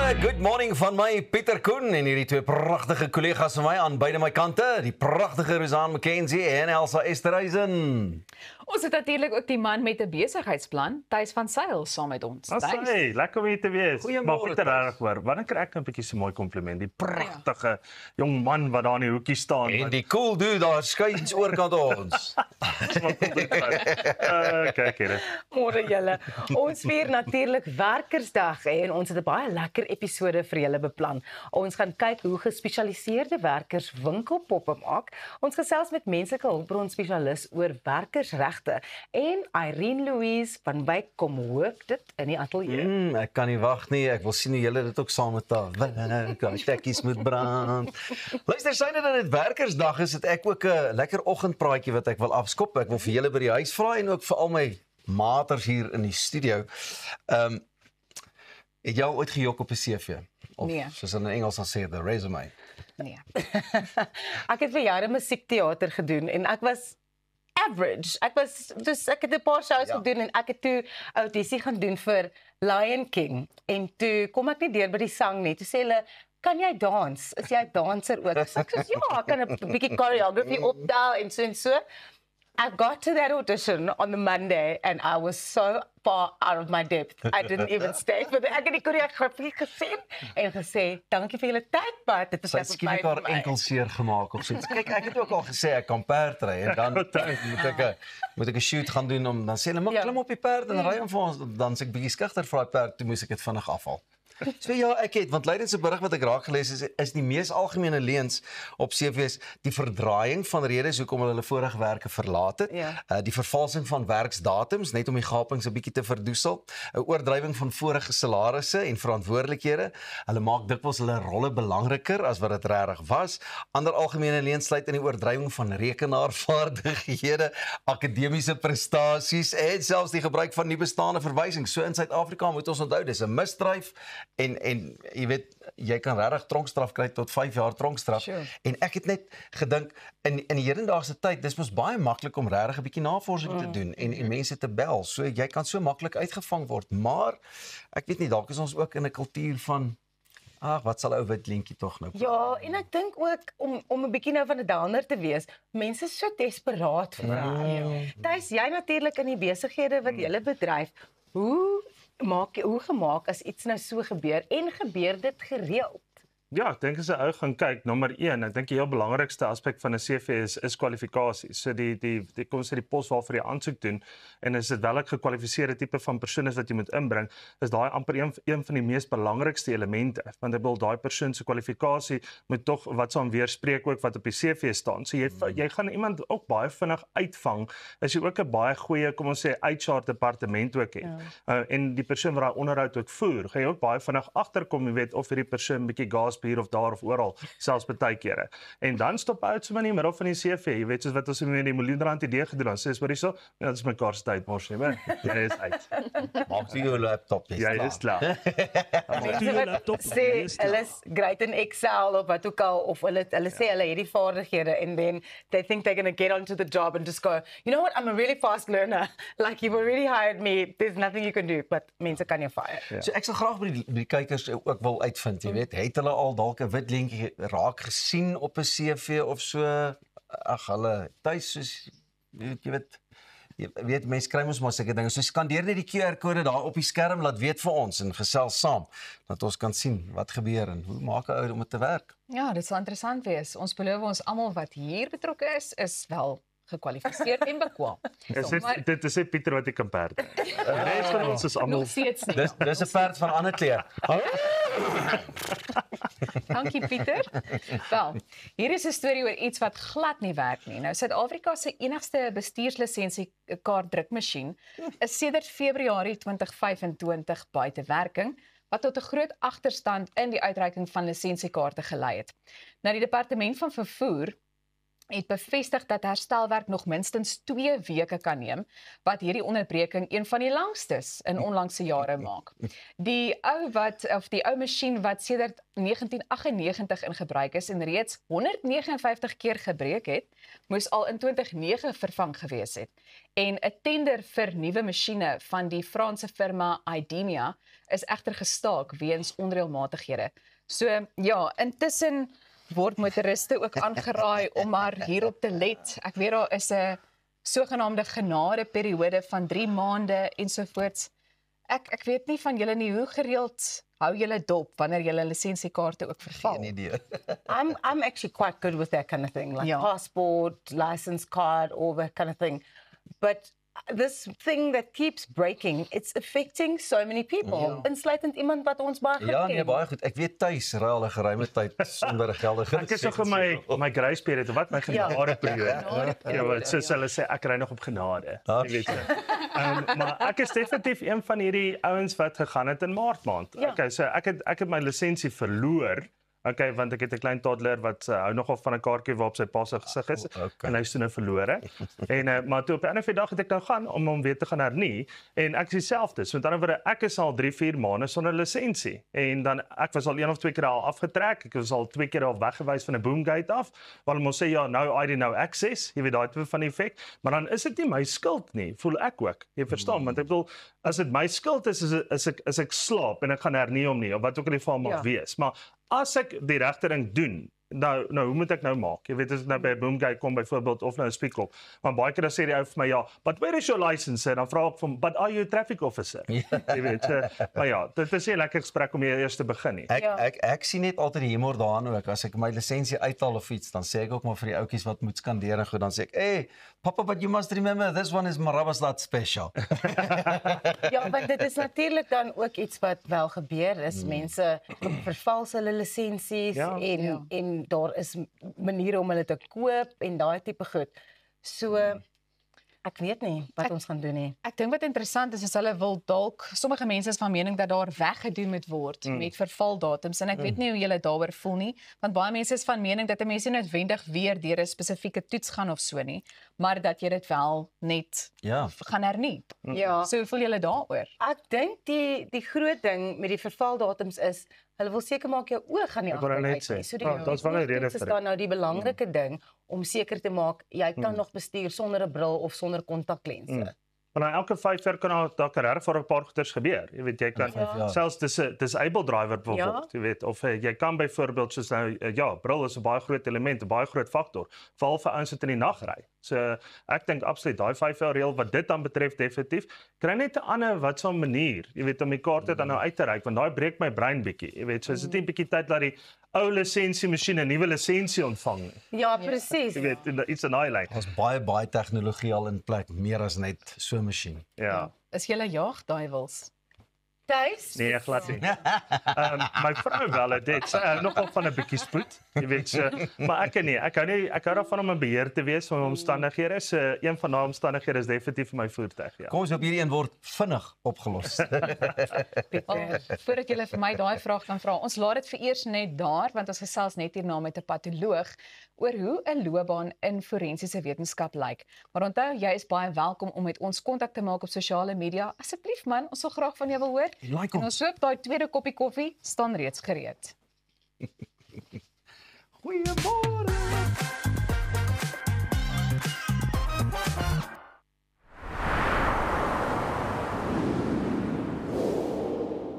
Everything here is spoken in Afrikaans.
Good morning van my Pieter Koen en hierdie twee pragtige kollegas van my aan beide my kante, die pragtige Rosanne McKenzie en Elsa Esterhuizen. Ons het natuurlik ook die man met 'n besigheidsplan, Thys van Sail, saam met ons. Hey, lekker om hier te wees. Goeiemôre, Maar Pieter, Thys. reg hoor, wanneer kry ek 'n bietjie so mooi kompliment? Die pragtige jong man wat daar in die hoekie staan. En die cool dude daar skuins oorkant ons. Kyk hier. Môre julle. Ons vier natuurlik Werkersdag en ons het 'n baie lekker episode vir julle beplan. Ons gaan kyk hoe gespesialiseerde werkers winkelpoppe maak. Ons gesels met menslike hulpbron spesialis oor werkersregte en Irene Louise van Wyk kom hoop dit in die ateljee. Ek kan nie wag nie, ek wil sien hoe julle dit ook saam met haar tekkies moet brand. Luister, syne dat dit Werkersdag is, het ek ook 'n lekker oggendpraatjie wat ek wil afskop. Ek wil vir julle by die huis vra en ook vir al my maters hier in die studio. Het jy al ooit gejok op 'n CV? Of Nee. soos in Engels dan sê, the resume. Nee. Ek het vir jare musiekteater gedoen en ek was average. Ek het 'n paar shows gedoen en ek het toe audisie gaan doen vir Lion King en toe kom ek nie deur by die sang nie. Toe sê hulle, "Kan jy dans? Is jy 'n danser ook?" So ek sê, "Ja, ek kan 'n bietjie choreography opdaal en so en so." I got to that audition on the Monday and I was so far out of my depth. I didn't even stay for the ek het die choreografie gesien en gesê, "Dankie vir julle tyd, maar dit is Sy net het skielik haar enkel seer gemaak of so iets. Kyk, ek het ook al gesê ek kan perd ry en dan moet ek 'n shoot gaan doen om dan sê hulle, "Maar Ja. klim op die perd en ry hom vir ons." Dan sê ek bietjie skugter vir daai perd, toe moes ek dit vinnig afhaal. So ja, ek het, want lydens se berig wat ek raak gelees is die mees algemene leuns op CV's die verdraaiing van redes hoekom hulle vorige werke verlaat het, Ja. die vervalsing van werksdatums net om die gapings 'n bietjie te verdoesel, 'n oordrywing van vorige salarisse en verantwoordelikhede. Hulle maak dikwels hulle rolle belangriker as wat dit regtig was. Ander algemene leuns sluit in die oordrywing van rekenaarvaardighede, akademiese prestasies en selfs die gebruik van nie bestaande verwysings. So in Suid-Afrika moet ons onthou, dis 'n misdryf. En jy weet, jy kan regtig tronkstraf kry tot 5 jaar tronkstraf. Sure. En ek het net gedink in die hedendaagse tyd, dis mos baie maklik om regtig 'n bietjie navorsing te doen en mense te bel. So jy kan so maklik uitgevang word. Maar ek weet nie, dalk is ons ook in 'n kultuur van wat sal ou wit lentjie tog nou? Ja, en ek dink ook om 'n bietjie nou van 'n downer te wees, mense is so desperaat vir haar. Thys, jy natuurlik in die besighede wat jy bedryf, hoe gemaak as iets nou so gebeur en gebeur dit gereeld? Ja, ek dink as 'n ou gaan kyk, nommer 1, ek dink die heel belangrikste aspek van 'n CV is kwalifikasies. So die kom sê die pos waarvoor jy aansoek doen en is dit wel 'n gekwalifiseerde tipe van persoon is wat jy moet inbring, is daai amper een van die mees belangrikste elemente, want ek bedoel daai persoon se kwalifikasie moet tog wat saam weerspreek ook wat op die CV staan. So jy gaan iemand ook baie vinnig uitvang as jy ook 'n baie goeie, kom ons sê HR departement ook het. En die persoon wat daai onderhoud ook voer, gaan jy ook baie vinnig agterkom, jy weet of hierdie persoon bietjie gas hier of daar of oral, selfs baie kere. En dan stop uit so in die middel van die CV, jy weet soos wat ons met die miljoen-rand idee gedoen het, sê maar hierso, dit is mekaar se tyd mos nie, maar jy is uit. Maak jy jou laptop Jy is klaar. Mense wat sê hulle is great in Excel of wat ook al, of hulle sê hulle het die vaardighede en then they think they're going to get onto the job and just go, "You know what, I'm a really fast learner. Like you've already hired me. There's nothing you can do." But mense kan jou fire. So ek sal graag by die kykers ook wil uitvind, jy weet, het hulle al dalk 'n wit lentjie raak gesien op 'n CV of so? Ag, hulle tuis soos jy weet mense kry mos maar seker dinge. So skandeer net die QR-kode daar op die skerm, laat weet vir ons en gesels saam dat ons kan sien wat gebeur en hoe maak 'n ou om dit te werk. Ja, dit sal interessant wees. Ons beloof ons almal wat hier betrokke is wel gekwalifiseer en bekwaam. Dit is net Pieter wat ek kan perd. Die res van ons is almal Nog steeds nie. Dis 'n perd van ander kleur. Dankie Pieter. Wel, hier is 'n storie oor iets wat glad nie werk nie. Nou Suid-Afrika se enigste bestuurslisensie kaartdrukmasjien is sedert Februarie 2025 buite werking, wat tot 'n groot agterstand in die uitreiking van lisensiekaarte gelei het. Nou die departement van vervoer het bevestig dat herstelwerk nog minstens 2 weke kan neem, wat hierdie onderbreking een van die langstes in onlangse jare maak. Die ou masjien wat sedert 1998 in gebruik is en reeds 159 keer gebreek het, moes al in 2009 vervang gewees het. En 'n tender vir nuwe masjiene van die Franse firma Idemia is egter gestaak weens onreëlmatighede. So ja, intussen word motoriste ook aangeraai om maar hierop te let. Ek weet daar is 'n sogenaamde genadeperiode van 3 maande ensovoorts. Ek weet nie van julle nie, hoe gereeld hou julle dop wanneer julle lisensiekaarte ook verval? Geen idee. I'm actually quite good with that kind of thing, like Ja. passport, license card, all that kind of thing. But this thing that keeps breaking, it's affecting so many people. Insluitend iemand wat ons baie goed Ja, nee, ken. baie goed. Ek weet tuis ry al 'n geruime tyd sonder 'n geldige Ek is nog in my grace period, wat my genade periode. Ja, wat soos hulle sê, ek ry nog op genade. Jy weet. Maar ek is definitief een van hierdie ouens wat gegaan het in Maart maand. Ja. Okay, so ek het my lisensie verloor. Okay, want ek het 'n klein toddler wat hou nogal van 'n kaartjie waarop sy pa se gesig is en hy is toe nou verlore. En maar toe op 'n ander dag het ek nou gaan om hom weer te gaan hernie en ek is dieselfde. So met ander woorde, ek is al 3-4 maande sonder lisensie en dan ek was al 1 of 2 keer al afgetrek. Ek was al 2 keer al weggewys van 'n boomgate af. Waar hulle ons sê ja, nou ID nou access, jy weet daai tipe van effek, maar dan is dit nie my skuld nie, voel ek ook. Jy verstaan, want ek bedoel as dit my skuld is ek slaap en ek gaan hernie hom nie of wat ook al die geval mag wees. Maar as ek die regte ding doen, nou hoe moet ek nou maak? Jy weet as ek nou by 'n boomgate kom byvoorbeeld of nou 'n speedkop, maar baie keer dan sê die ou vir my ja, but where is your license? En dan vra ek van, but are you a traffic officer? Jy weet, maar ja, dit is 'n lekker gesprek om eers te begin nie. Ek sien net altyd die humor daarin ook. As ek my lisensie uithaal of iets, dan sê ek ook maar vir die ouetjies wat moet skandeer en goed, dan sê ek, "Hey, papa, but you must remember this one is Marabastad special." Ja, want dit is natuurlik dan ook iets wat wel gebeur is. Mense vervals hulle lisensies en daar is maniere om hulle te koop en daai tipe goed. So ek weet nie wat ons gaan doen nie. Ek dink wat interessant is hulle wil dalk, sommige mense is van mening dat daar weggedoen moet word met vervaldatums en ek weet nie hoe julle daaroor voel nie, want baie mense is van mening dat 'n mens nie noodwendig weer deur 'n spesifieke toets gaan of so nie, maar dat jy dit wel net gaan hernie. Ja. So hoe voel julle daaroor? Ek dink die groot ding met die vervaldatums is hulle wil seker maak jou oë gaan nie agteruit nie. So daar's wel 'n rede vir dit. Dis dan nou die belangrike ding om seker te maak jy kan nog bestuur sonder 'n bril of sonder kontaklense. Maar elke 5 jaar kan daar regtig vir 'n paar goeders gebeur. Jy weet jy kan selfs disable driver byvoorbeeld, jy weet of jy kan byvoorbeeld soos nou bril is 'n baie groot element, 'n baie groot faktor, veral vir ouens wat in die nag ry. So ek dink absoluut daai 5 jaar reël wat dit dan betref definitief kry net 'n ander wat so 'n manier, jy weet om die kaarte dan nou uit te reik want daai breek my brein bietjie. Jy weet so is dit nie 'n bietjie tyd dat die ou lisensiemasjien 'n nuwe lisensie ontvang nie. Ja, presies. Jy weet iets in daai lyn. Daar's baie tegnologie al in plek, meer as net so 'n masjien. Ja. Is julle jaagduiwels? Tuis? Nee, glad nie. My vrou wel het dit. Sy hou nogal van 'n bietjie spoed, jy weet so. Maar ek nie. Ek hou daarvan om in beheer te wees van my omstandighede. So een van daai omstandighede is definitief vir my voertuig, ja. Kom ons hoop hierdie een word vinnig opgelos. Voordat julle vir my daai vraag kan vra, ons laat dit vir eers net daar want ons gesels net hierna met 'n patoloog oor hoe 'n loopbaan in forensiese wetenskap lyk. Maar onthou, jy is baie welkom om met ons kontak te maak op sosiale media. Asseblief man, ons sal graag van jou wil hoor. Like En ons hoop daai tweede koppie koffie staan reeds gereed. Goeiemôre.